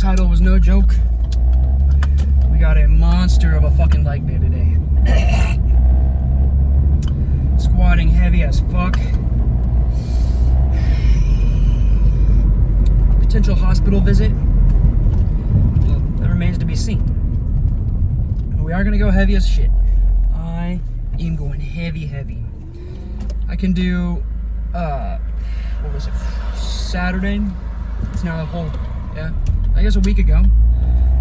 title was no joke. We got a monster of a fucking leg day today. Squatting heavy as fuck. Potential hospital visit. Well, that remains to be seen. We are gonna go heavy as shit. I am going heavy. I can do, what was it, Saturday? It's now a whole, I guess a week ago.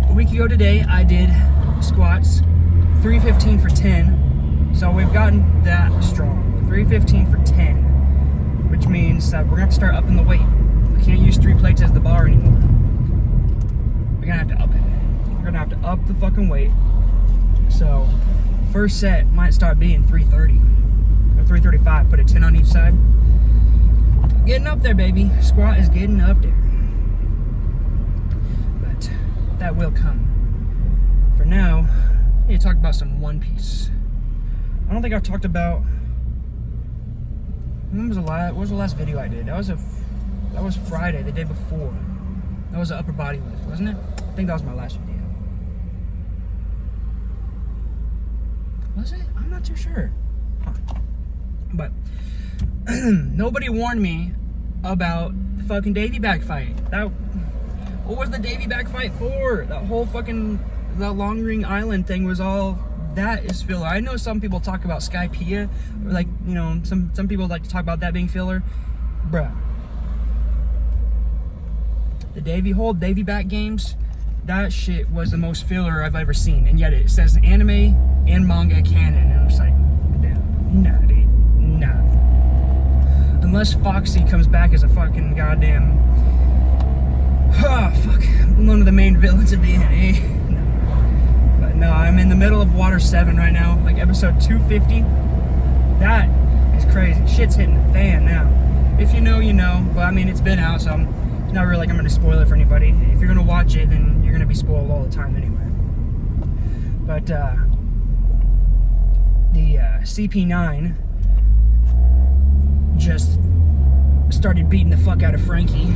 A week ago today, I did squats, 315 for 10. So we've gotten that strong. 315 for 10, which means that we're gonna have to start upping the weight. We can't use 3 plates as the bar anymore. We're gonna have to up it. We're gonna have to up the fucking weight. So, first set might start being 330 or 335. Put a 10 on each side. Getting up there, baby. Squat is getting up there. But that will come. For now, I need to talk about some One Piece. I don't think I've talked about. What was the last video I did? That was Friday, the day before. That was an upper body lift, wasn't it? I think that was my last video. Was it? I'm not too sure. Huh. But nobody warned me about the fucking Davy back fight. What was the Davy back fight for? That whole fucking Long Ring Island thing was all that is filler. I know some people talk about Skypiea, or like, you know, some people like to talk about that being filler. Bruh. The Davy back games, that shit was the most filler I've ever seen, and yet it says anime and manga canon, and I'm just like, nah, dude, nah. Unless Foxy comes back as a fucking goddamn, one of the main villains at the end, eh? No. But no, I'm in the middle of Water 7 right now, like episode 250. That is crazy. Shit's hitting the fan now. If you know, you know. But I mean, it's been out, so it's not really like I'm going to spoil it for anybody. If you're going to watch it, then you're going to be spoiled all the time anyway. But, the CP9 just started beating the fuck out of Frankie.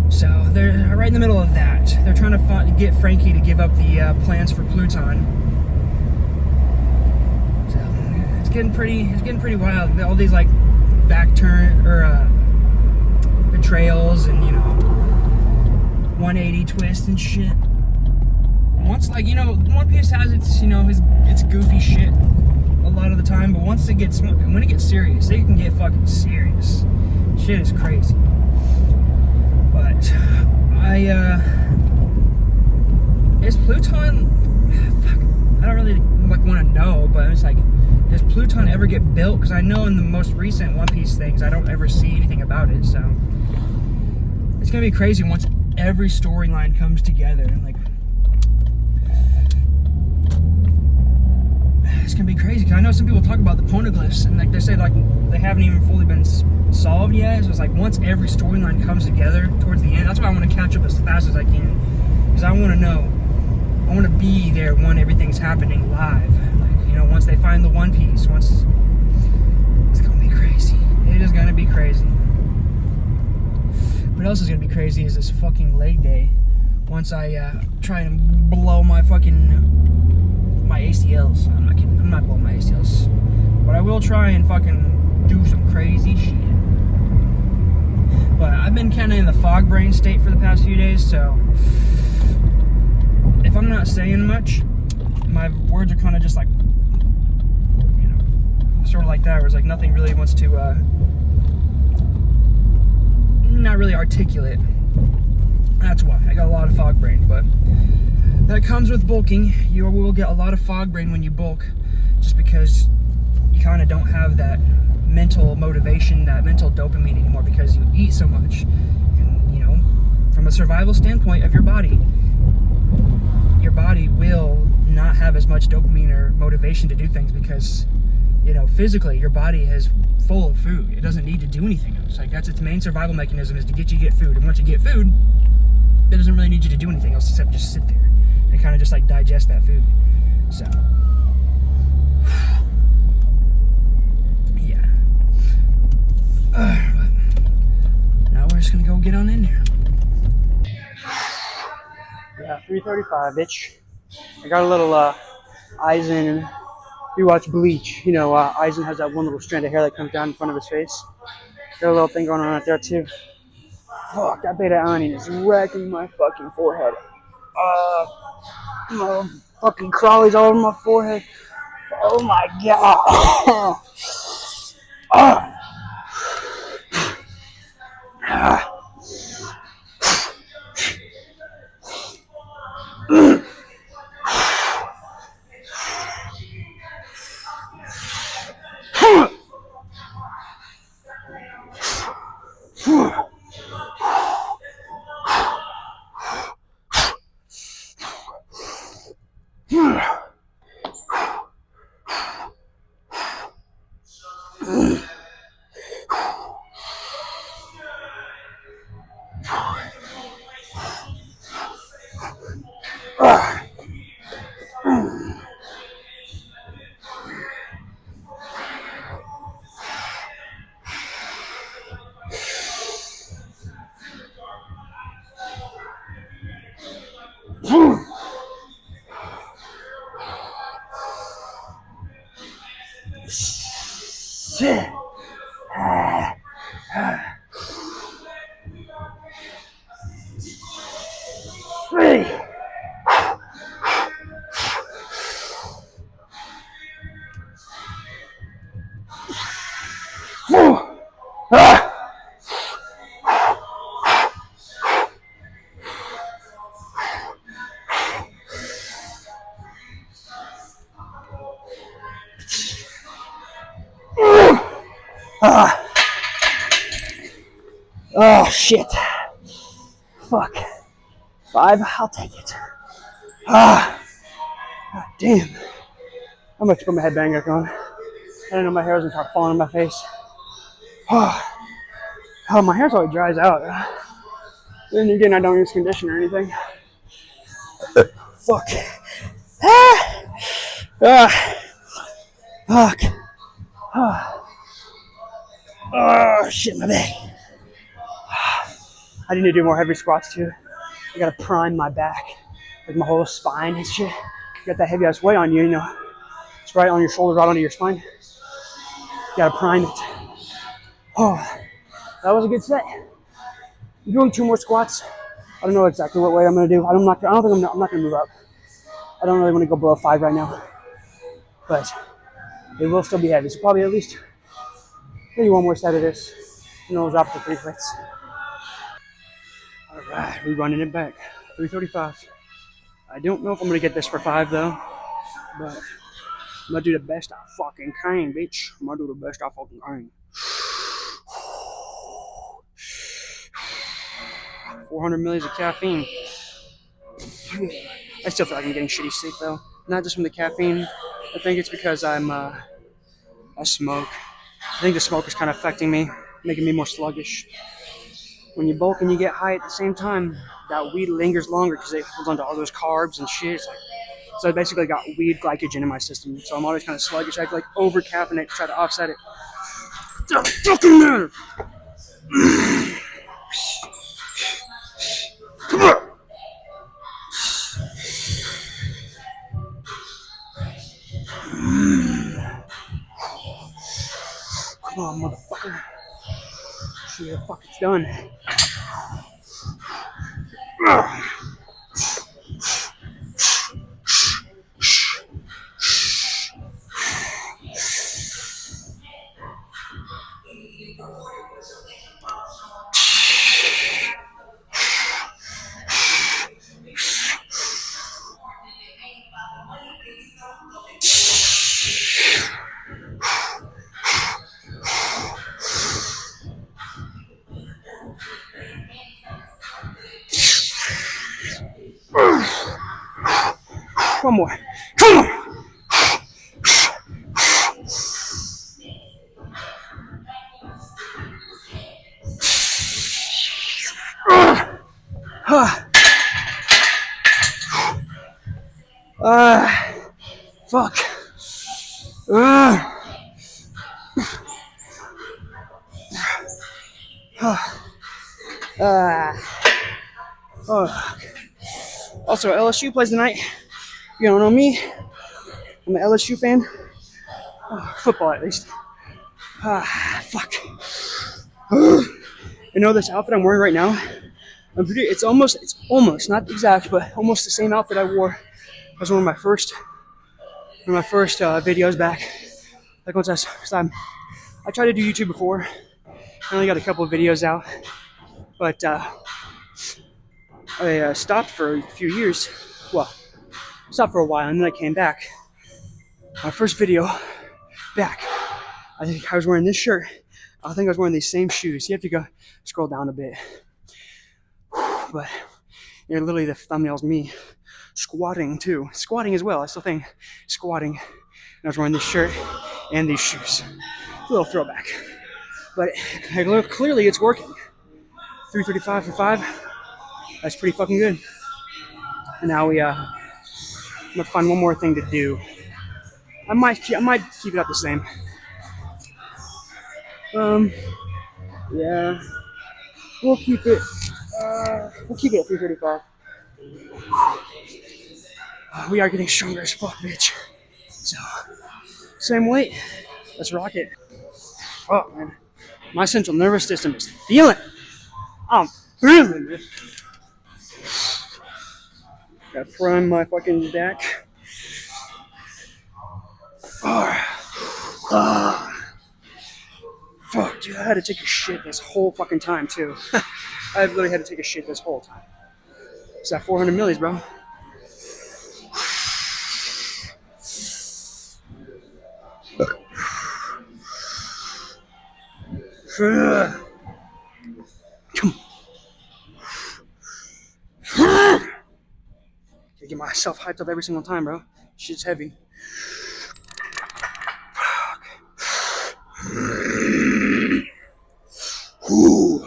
So they're right in the middle of that. They're trying to get Frankie to give up the plans for Pluton. So it's getting pretty wild. All these like betrayals and, you know, 180 twists and shit. Once, like, you know, One Piece has its, you know, its goofy shit a lot of the time, but when it gets serious, it can get fucking serious. Shit is crazy. But is Pluton, I don't really like want to know, but it's like, does Pluton ever get built? Because I know in the most recent One Piece things, I don't ever see anything about it, so it's gonna be crazy once every storyline comes together, and like, it's gonna be crazy. Because I know some people talk about the poneglyphs, and like they say, like they haven't even fully been solved yet. So it's like once every storyline comes together towards the end, that's why I want to catch up as fast as I can, because I want to know. I want to be there when everything's happening live. Like, you know, once they find the One Piece, it's gonna be crazy. It is gonna be crazy. What else is gonna be crazy is this fucking leg day. Once I try and blow my ACLs. I'm not kidding. I'm not blowing my ACLs. But I will try and fucking do some crazy shit. But I've been kind of in the fog brain state for the past few days, so if I'm not saying much, my words are kind of just like, you know, sort of like that, where it's like nothing really wants to, not really articulate. That's why. I got a lot of fog brain, but that comes with bulking. You will get a lot of fog brain when you bulk, just because you kind of don't have that mental motivation, that mental dopamine anymore, because you eat so much. And, you know, from a survival standpoint of your body will not have as much dopamine or motivation to do things, because, you know, physically your body is full of food. It doesn't need to do anything else. Like, that's its main survival mechanism, is to get food. And once you get food, it doesn't really need you to do anything else except just sit there and kind of just like digest that food. So yeah. But now we're just gonna go get on in there. Yeah, 3:35, bitch. I got a little Eisen. You watch Bleach. You know, Eisen has that one little strand of hair that comes down in front of his face. Got a little thing going on right there too. Fuck, that beta onion is wrecking my fucking forehead. My fucking crawlies all over my forehead. Oh my god. Shit. Hey. Oh shit. Fuck. 5, I'll take it. God damn. I'm about to put my headband back on. I didn't know my hair was gonna start falling on my face. Oh, my hair's always dries out. Then again, I don't use conditioner or anything. Fuck. Fuck. Oh shit, my back. I need to do more heavy squats too. I gotta prime my back, like my whole spine and shit. You got that heavy ass weight on you, you know. It's right on your shoulder, right onto your spine. You gotta prime it. Oh, that was a good set. I'm doing 2 more squats. I don't know exactly what weight I'm gonna do. I'm not gonna move up. I don't really want to go below 5 right now, but it will still be heavy. So probably at least maybe 1 more set of this, and then we'll drop to 3 plates. All right, we're running it back. 3:35. I don't know if I'm gonna get this for 5 though, but I'm gonna do the best I fucking can, bitch. I'm gonna do the best I fucking can. 400 milliliters of caffeine. I still feel like I'm getting shitty sick though. Not just from the caffeine. I think it's because I smoke. I think the smoke is kind of affecting me, making me more sluggish. When you bulk and you get high at the same time, that weed lingers longer because it holds onto all those carbs and shit. So I basically got weed glycogen in my system. So I'm always kind of sluggish. I have to like over caffeinate to try to offset it. It doesn't fucking matter. Come on. Come on, motherfucker. See the fuck it's done. One more. Come on. Fuck. Also, LSU plays tonight. You don't know me. I'm an LSU fan. Football, at least. Fuck. You know this outfit I'm wearing right now? It's almost, not exact, but almost the same outfit I wore as one of my first videos back. Like once I tried to do YouTube before. I only got a couple of videos out, but I stopped for a few years. Well, stopped for a while, and then I came back. My first video back, I think I was wearing this shirt. I think I was wearing these same shoes. You have to go scroll down a bit. But literally the thumbnail's me squatting too. Squatting as well. I still think squatting. And I was wearing this shirt and these shoes. A little throwback. But clearly it's working. 3:35 for 5. That's pretty fucking good. And now I'm gonna find one more thing to do. I might keep it up the same. Yeah. We'll keep it at 3:35. We are getting stronger as fuck, bitch. So, same weight. Let's rock it. Oh man, my central nervous system is feeling it. I'm feeling it. Gotta prime my fucking back. Fuck, dude, I had to take a shit this whole fucking time too. I literally had to take a shit this whole time. It's that 400 millis, bro. Come on. Gotta get myself hyped up every single time, bro. Shit's heavy. Ooh.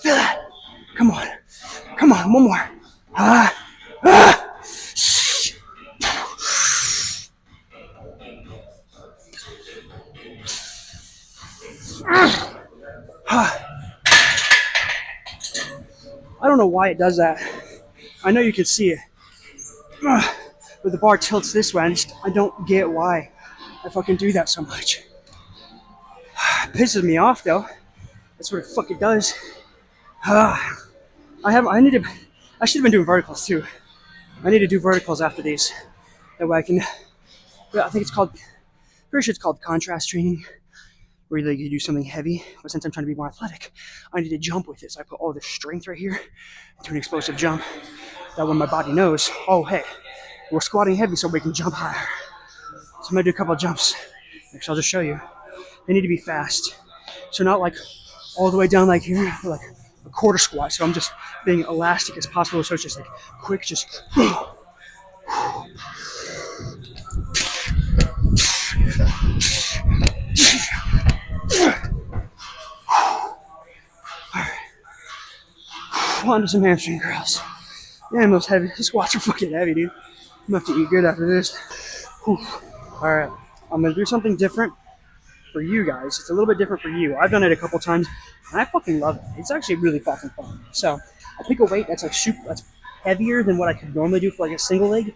Feel that? Come on. Come on, one more. I don't know why it does that. I know you can see it. But the bar tilts this way. I don't get why I fucking do that so much. It pisses me off though. That's what the fuck it does. I should have been doing verticals too. I need to do verticals after these. That way I can, I think pretty sure it's called contrast training, where you do something heavy, but since I'm trying to be more athletic, I need to jump with it. So I put all this strength right here into an explosive jump. That way my body knows, oh hey, we're squatting heavy so we can jump higher. So I'm gonna do a couple of jumps. Actually, I'll just show you. They need to be fast. So not like all the way down like here, but like a quarter squat. So I'm just being elastic as possible. So it's just like quick, just. On to some hamstring curls. Damn, those heavy. The squats are fucking heavy, dude. I'm gonna have to eat good after this. Alright, I'm gonna do something different for you guys. It's a little bit different for you. I've done it a couple times, and I fucking love it. It's actually really fucking fun. So, I pick a weight that's like that's heavier than what I could normally do for like a single leg.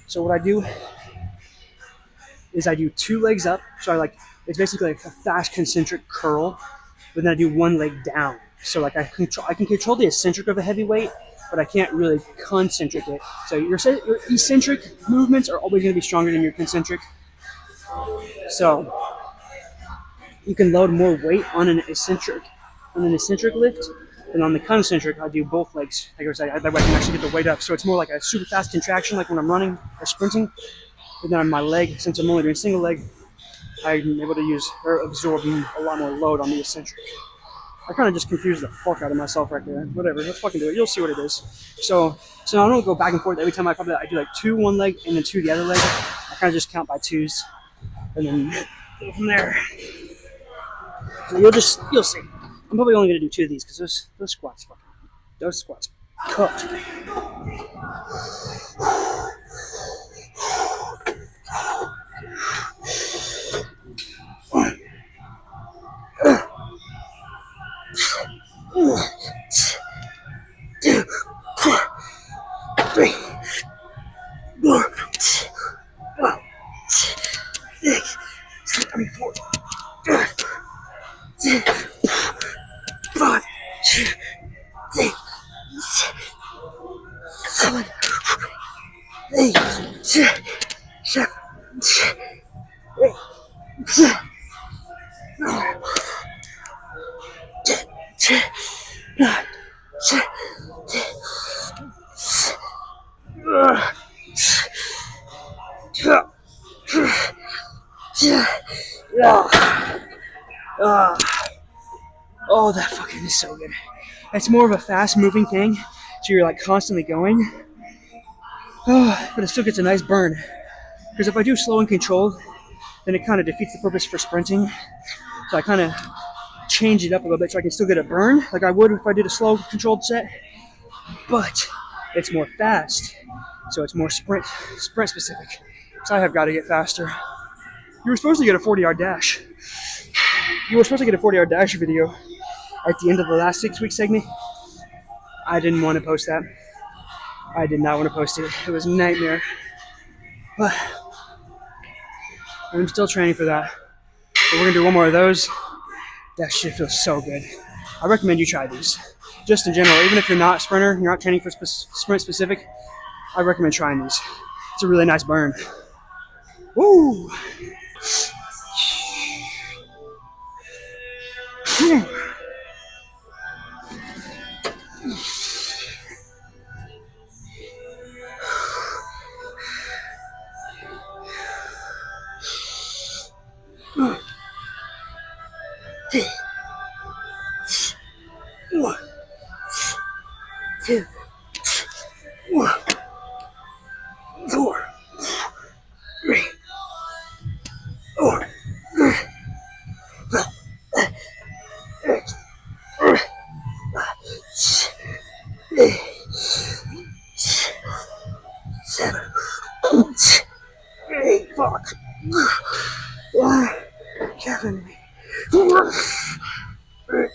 So what I do is I do 2 legs up. So it's basically like a fast concentric curl, but then I do 1 leg down. So like I can control the eccentric of a heavy weight, but I can't really concentric it. So your eccentric movements are always going to be stronger than your concentric. So you can load more weight on an eccentric lift than on the concentric. I do both legs. Like I said, that way I can actually get the weight up. So it's more like a super fast contraction, like when I'm running or sprinting. But then on my leg, since I'm only doing single leg, I'm able to use or absorb a lot more load on the eccentric. I kind of just confused the fuck out of myself right there. Whatever, let's fucking do it. You'll see what it is. So I don't go back and forth every time I do like 2 one leg and then 2 the other leg. I kind of just count by 2s and then go from there. So you'll see. I'm probably only gonna do 2 of these because those squats cooked. Oh, that fucking is so good. It's more of a fast moving thing, so you're like constantly going. Oh, but it still gets a nice burn. Because if I do slow and controlled, then it kind of defeats the purpose for sprinting. So I kind of change it up a little bit so I can still get a burn like I would if I did a slow controlled set. But it's more fast, so it's more sprint specific. So I have got to get faster. You were supposed to get a 40-yard dash. You were supposed to get a 40-yard dash video at the end of the last 6-week segment. I didn't want to post that. I did not want to post it. It was a nightmare. But I'm still training for that. But we're going to do 1 more of those. That shit feels so good. I recommend you try these. Just in general, even if you're not a sprinter, you're not training for sprint specific, I recommend trying these. It's a really nice burn. Woo! One, two, 1, 4, 3, 4, 7, 8, fuck. 7, 8.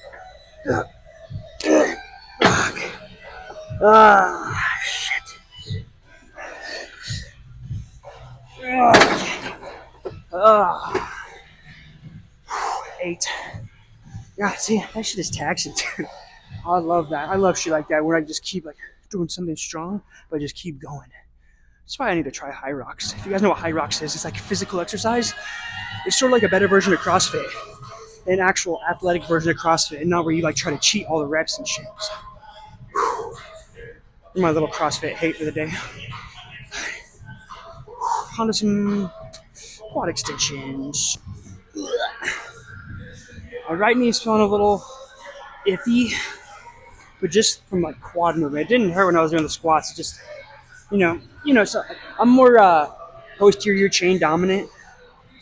Shit. 8. God, see, that shit is taxing, dude. I love that. I love shit like that where I just keep like doing something strong, but I just keep going. That's why I need to try High Rocks. If you guys know what High Rocks is, it's like physical exercise. It's sort of like a better version of CrossFit, an actual athletic version of CrossFit, and not where you like try to cheat all the reps and shit. So, my little CrossFit hate for the day. On to some quad extensions. My right knee's feeling a little iffy, but just from like quad movement. It didn't hurt when I was doing the squats. It just, so I'm more posterior chain dominant.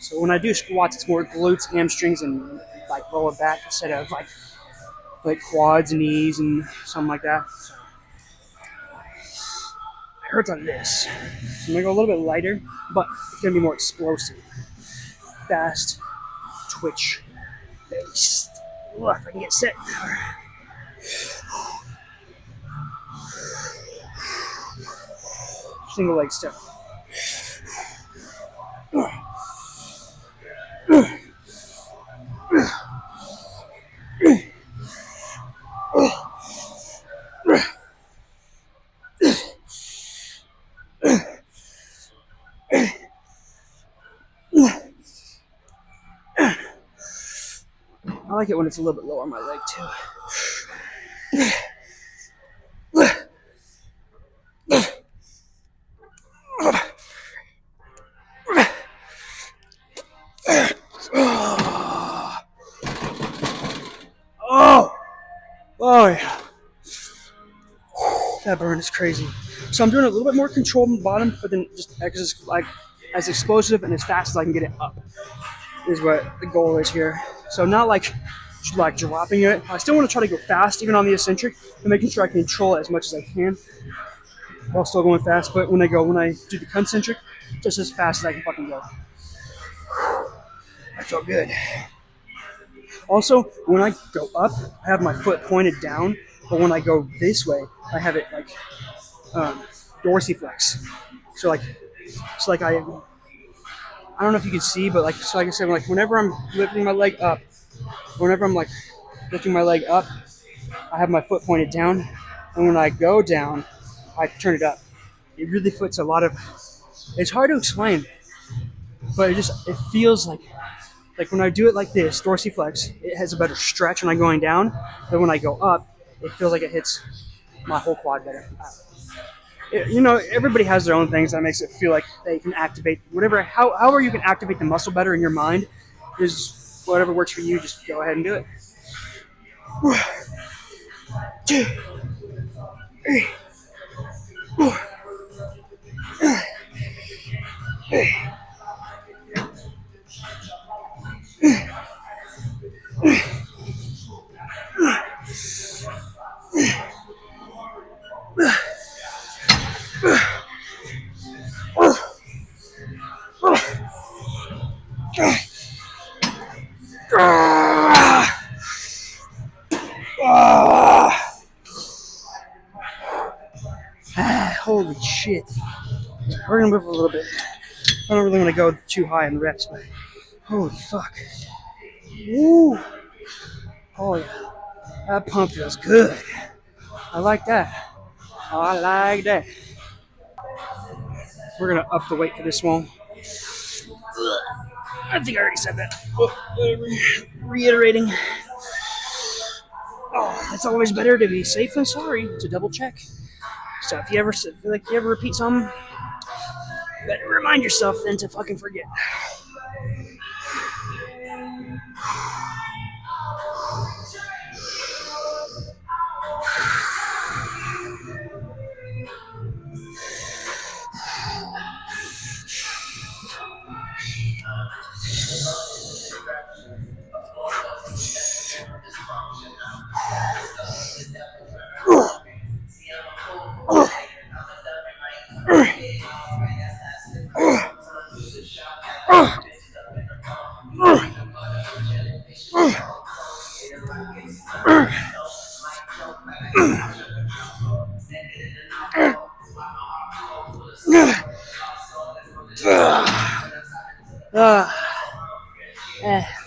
So when I do squats, it's more glutes, hamstrings, and like lower back instead of like quads, knees, and something like that. So it hurts on this. So I'm gonna go a little bit lighter, but it's gonna be more explosive, fast, twitch based. If I can get set. Single leg step. I like it when it's a little bit low on my leg too. Oh yeah, that burn is crazy. So I'm doing a little bit more control on the bottom, but then just like as explosive and as fast as I can get it up is what the goal is here. So not like dropping it. I still want to try to go fast even on the eccentric and making sure I control it as much as I can while still going fast. But when I do the concentric, just as fast as I can fucking go. I felt good. Also, when I go up, I have my foot pointed down, but when I go this way, I have it like dorsiflex. So I don't know if you can see, but like I said, like whenever I'm lifting my leg up, I have my foot pointed down, and when I go down, I turn it up. It really puts a lot of. It's hard to explain, but it feels like when I do it like this, dorsiflex, it has a better stretch when I'm going down. But when I go up, it feels like it hits my whole quad better. Everybody has their own things that makes it feel like they can activate whatever. However you can activate the muscle better in your mind is whatever works for you. Just go ahead and do it. 2, 3, 4. Holy shit. We're gonna move a little bit. I don't really want to go too high in the reps, but holy fuck. Woo! Oh yeah. That pump feels good. I like that. I like that. We're gonna up the weight for this one. I think I already said that. Reiterating. Oh, it's always better to be safe than sorry. To double check. So if you ever feel like you ever repeat something, better remind yourself than to fucking forget.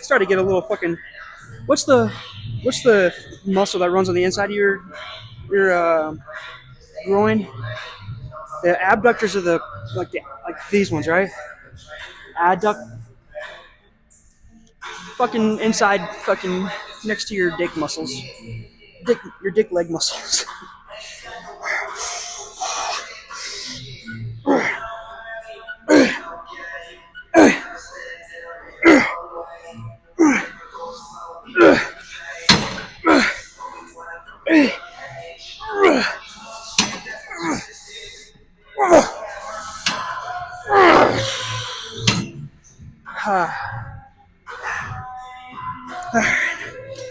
Start to get a little fucking. What's the muscle that runs on the inside of your groin? The abductors are like these ones, right? Adduct. Fucking inside, fucking next to your dick muscles. Your dick leg muscles.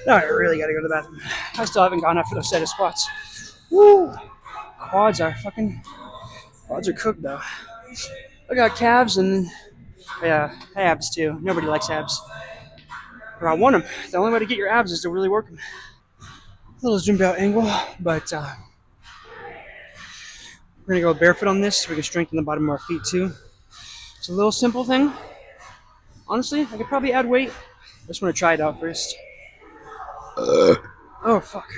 Now I really gotta go to the bathroom. I still haven't gone after those set of squats. Woo! Quads are cooked though. I got calves and abs too. Nobody likes abs. But I want them. The only way to get your abs is to really work them. A little zoomed out angle, but we're gonna go barefoot on this so we can strengthen the bottom of our feet too. It's a little simple thing. Honestly, I could probably add weight. I just want to try it out first. Oh fuck!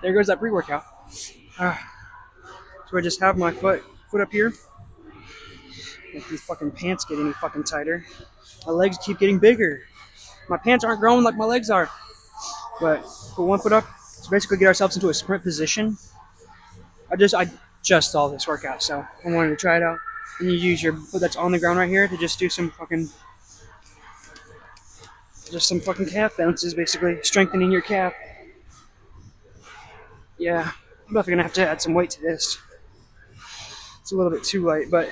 There goes that pre-workout. So I just have my foot up here. If these fucking pants get any fucking tighter, my legs keep getting bigger. My pants aren't growing like my legs are. But put one foot up to basically get ourselves into a sprint position. I just saw this workout, so I wanted to try it out. And you use your foot that's on the ground right here to just do some fucking calf bounces, basically strengthening your calf. Yeah, I'm definitely gonna have to add some weight to this. It's a little bit too light, but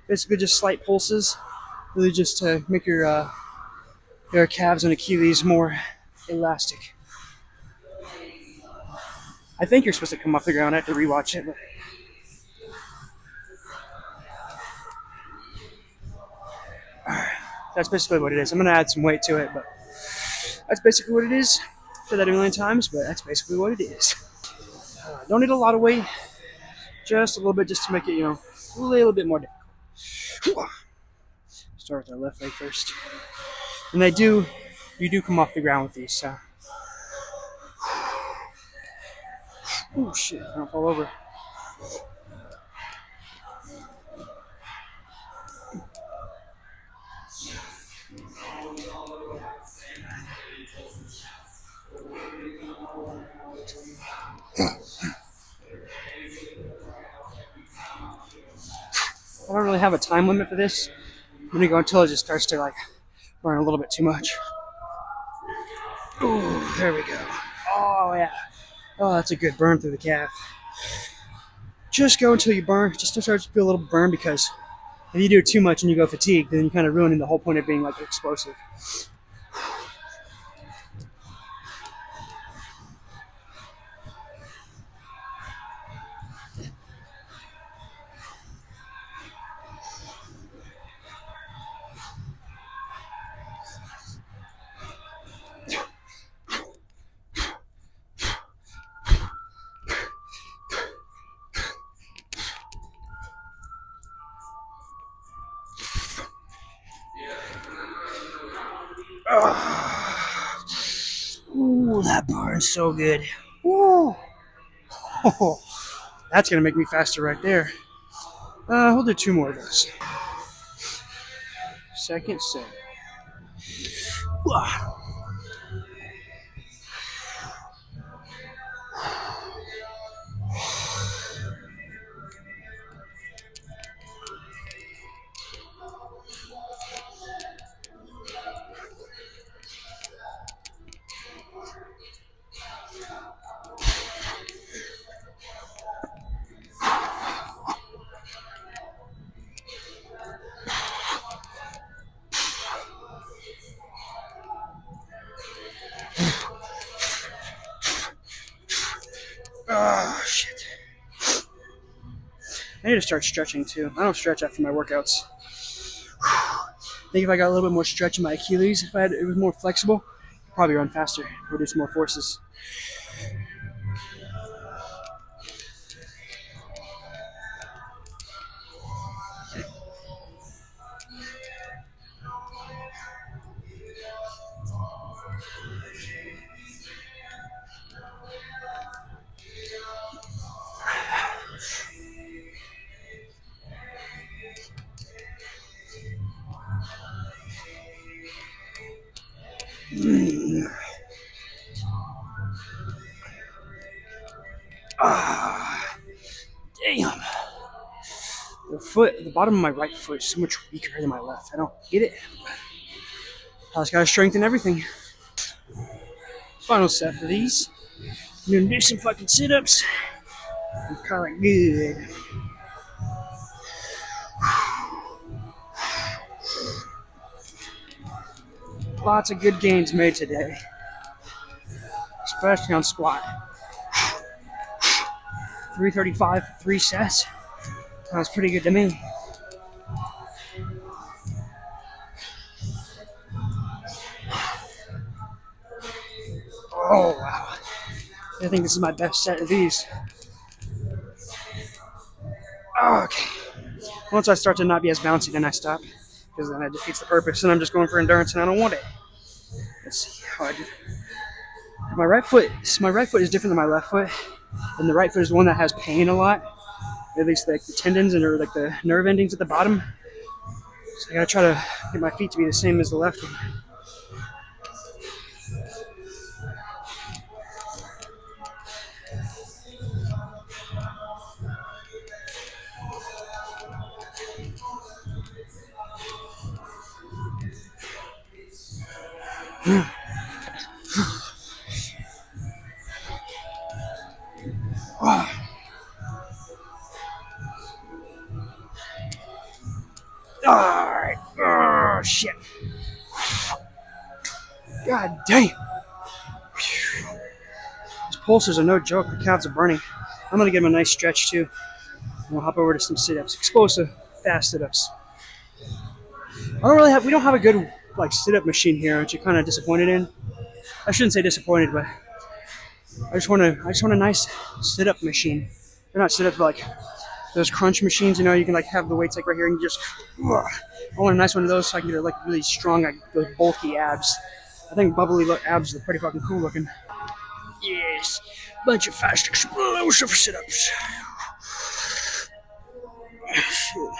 basically just slight pulses, really just to make your calves and Achilles more elastic. I think you're supposed to come off the ground. I have to rewatch it, but that's basically what it is. I'm gonna add some weight to it, but that's basically what it is. I've said that a million times, but that's basically what it is. Don't need a lot of weight, just a little bit, just to make it, a little bit more. Start with our left leg first, and you do come off the ground with these. So, oh shit, I don't fall over. I don't really have a time limit for this. I'm gonna go until it just starts to like burn a little bit too much. Oh, there we go. Oh yeah. Oh, that's a good burn through the calf. Just go until you burn. Just starts to feel a little burn, because if you do it too much and you go fatigued, then you kind of ruining the whole point of being like explosive. Ooh, that burns so good. Ooh. Oh, that's gonna make me faster right there. We'll do 2 more of those. Second set. Oh, shit. I need to start stretching too. I don't stretch after my workouts. I think if I got a little bit more stretch in my Achilles, if it was more flexible, I'd probably run faster, produce more forces. Damn. The bottom of my right foot is so much weaker than my left. I don't get it. I just gotta strengthen everything. Final set for these. I'm gonna do some fucking sit-ups. I'm kinda good. Lots of good gains made today, especially on squat. 335 for 3 sets. Sounds pretty good to me. Oh, wow. I think this is my best set of these. Okay. Once I start to not be as bouncy, then I stop, because then it defeats the purpose, and I'm just going for endurance, and I don't want it. Let's see how I do. My right foot is different than my left foot, and the right foot is the one that has pain a lot, at least like the tendons and or like the nerve endings at the bottom. So I gotta try to get my feet to be the same as the left one. Alright. Oh, shit. God damn. These pulses are no joke. The calves are burning. I'm gonna give them a nice stretch too. And we'll hop over to some sit-ups. Exposed to fast sit-ups. We don't have a good like sit-up machine here, which you're kind of disappointed in. I shouldn't say disappointed, but I just want a nice sit-up machine. They're not sit-ups, but like those crunch machines, you know, you can like have the weights like right here and you just. I want a nice one of those so I can get like really strong, like those bulky abs. I think bubbly abs are pretty fucking cool looking. Yes, bunch of fast explosive sit-ups. Shit.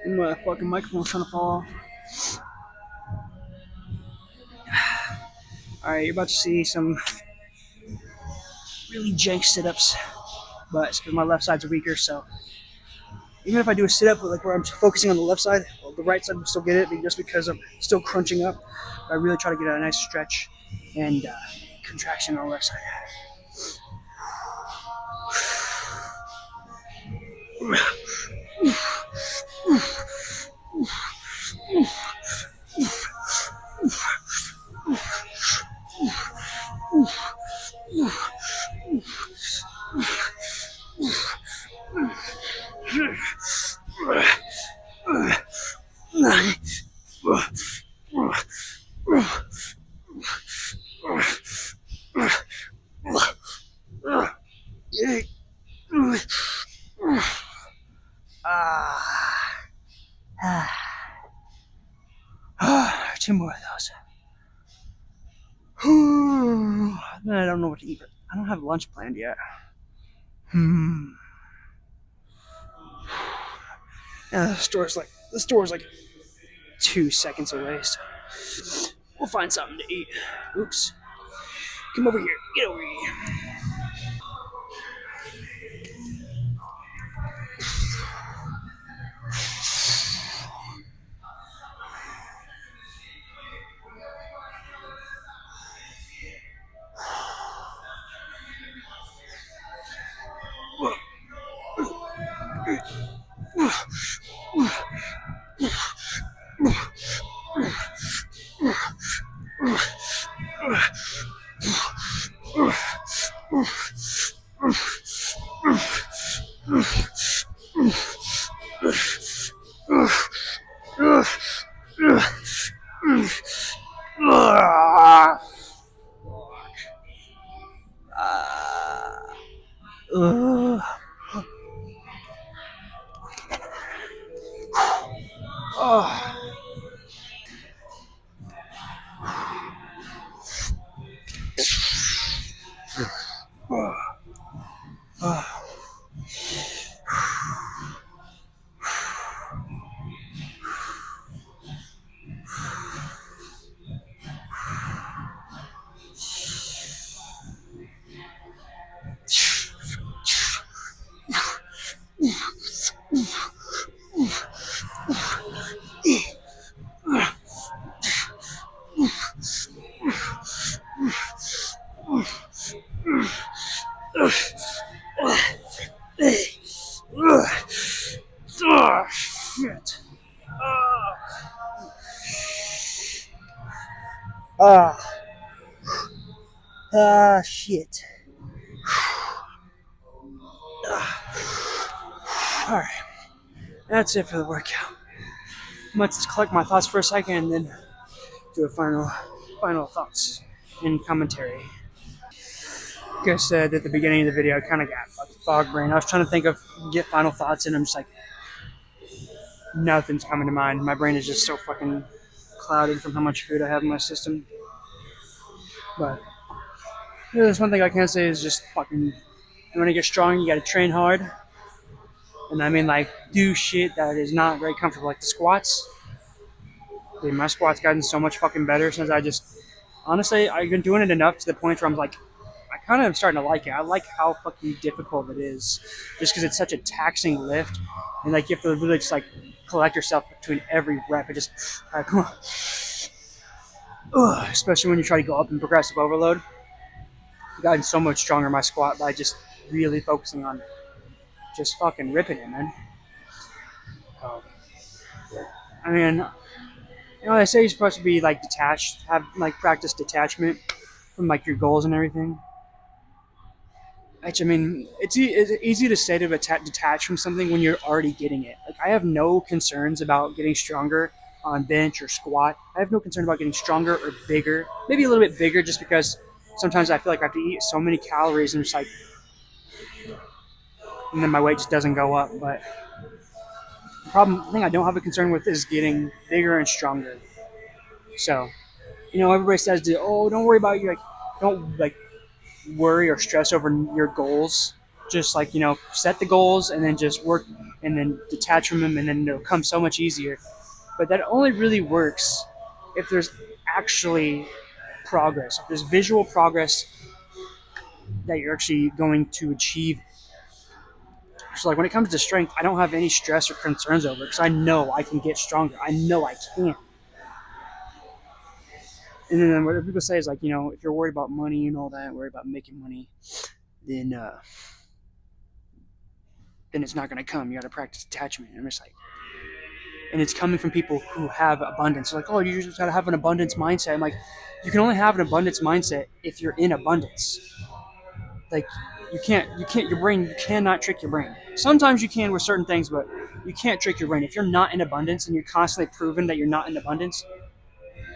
And my fucking microphone's trying to fall off. Alright, you're about to see some really jank sit-ups, but it's because my left side's weaker, so even if I do a sit-up like where I'm focusing on the left side, well, the right side will still get it just because I'm still crunching up. I really try to get a nice stretch and contraction on the left side. Two more of those. Then I don't know what to eat. I don't have lunch planned yet. Yeah, the store's like 2 seconds away, so we'll find something to eat. Oops. Come over here. Get over here. Oh, shit. Shit. Alright. That's it for the workout. I might just collect my thoughts for a second and then do a final thoughts and commentary. Like I said at the beginning of the video, I kind of got fucking fog brain. I was trying to get final thoughts, and I'm just like, nothing's coming to mind. My brain is just so fucking clouded from how much food I have in my system. But there's one thing I can say is just fucking, you want to get strong, you got to train hard. And I mean, like, do shit that is not very comfortable, like the squats. Dude, my squats gotten so much fucking better since honestly, I've been doing it enough to the point where I'm like, I kind of am starting to like it. I like how fucking difficult it is, just because it's such a taxing lift, and like you have to really just like collect yourself between every rep. It just, all right, come on. Ugh, especially when you try to go up in progressive overload. I've gotten so much stronger in my squat by just really focusing on just fucking ripping it, man. I mean, they say you're supposed to be like detached, have like practice detachment from like your goals and everything. Which I mean, it's easy to say to detach from something when you're already getting it. Like I have no concerns about getting stronger on bench or squat. I have no concern about getting stronger or bigger. Maybe a little bit bigger, just because sometimes I feel like I have to eat so many calories and just like, and then my weight just doesn't go up. But the thing I don't have a concern with is getting bigger and stronger. So, everybody says, "Oh, don't worry about your like, don't like worry or stress over your goals. Just like set the goals and then just work and then detach from them, and then it'll come so much easier." But that only really works if there's actually progress. If there's visual progress that you're actually going to achieve. So like when it comes to strength, I don't have any stress or concerns over it because I know I can get stronger. I know I can. And then what people say is like, if you're worried about money and all that, worried about making money, then it's not going to come. You got to practice detachment. And I'm just like, and it's coming from people who have abundance. They're like, oh, you just got to have an abundance mindset. I'm like, you can only have an abundance mindset if you're in abundance. Like, your brain, you cannot trick your brain. Sometimes you can with certain things, but you can't trick your brain. If you're not in abundance and you're constantly proving that you're not in abundance,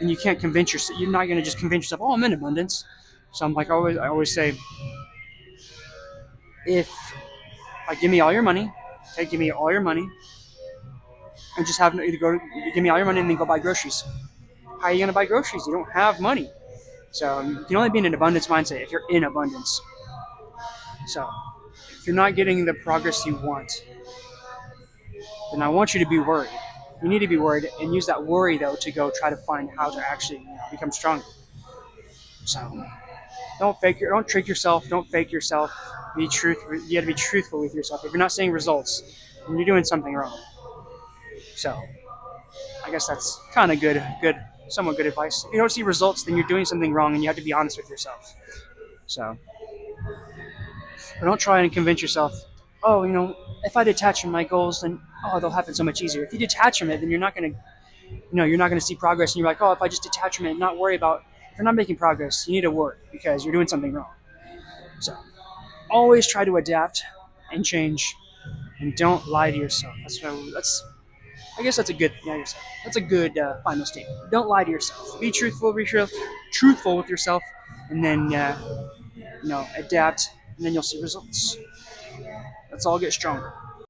then you can't convince yourself. You're not going to just convince yourself, oh, I'm in abundance. So I'm like, I always say, if like, give me all your money, okay, give me all your money, and just have either give me all your money and then go buy groceries. How are you going to buy groceries? You don't have money. So you can only be in an abundance mindset if you're in abundance. So if you're not getting the progress you want, then I want you to be worried. You need to be worried and use that worry though to go try to find how to actually become stronger. So don't trick yourself, don't fake yourself. You got to be truthful with yourself. If you're not seeing results, then you're doing something wrong. So I guess that's kind of somewhat good advice. If you don't see results, then you're doing something wrong, and you have to be honest with yourself. So, but don't try and convince yourself, oh, if I detach from my goals, then they'll happen so much easier. If you detach from it, then you're not gonna, you're not gonna see progress, and you're like, oh, if I just detach from it and not worry about, if you're not making progress, you need to worry because you're doing something wrong. So, always try to adapt and change, and don't lie to yourself. I guess that's a good. Yeah, that's a good final statement. Don't lie to yourself. Be truthful. Be truthful with yourself, and then adapt, and then you'll see results. Let's all get stronger.